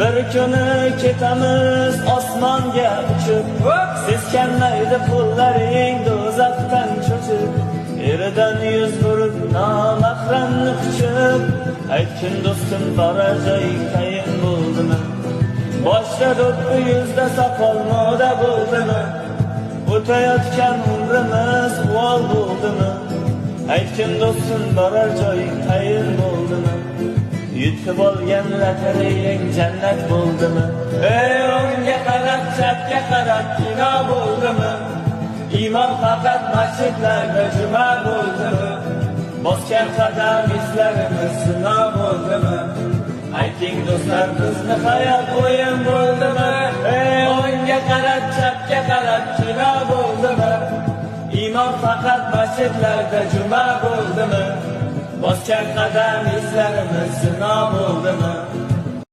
Bir kuni ketamiz osmonga uchib, seskanmaydi qo'llaring do'zaxdan cho'chib, eridan yuz burib nomahramni quchib, aytgin do'stim borar joying tayin bo'ldimi? Boshda do'ppi yuzda soqol moda bo'ldimi? O'tayotgan umrimiz uvol bo'ldimi? Aytgin do'stim borar joying tayin bo'ldimi? Yutib olgan lotereyang jannat bo'ldimi? Ey o'ngga qarab, chapga qarab kino bo'ldimi? Iymon faqat masjidlarda juma bo'ldimi? Bosgan qadam izlarimiz zino bo'ldimi? Ayting do'stlar, bizni hayot o'yin bo'ldimi? Ey o'ngga qarab, chapga qarab kino bo'ldimi? Iymon faqat masjidlarda juma bo'ldimi? Bosgan qadam izlarimiz zino bo'ldimi?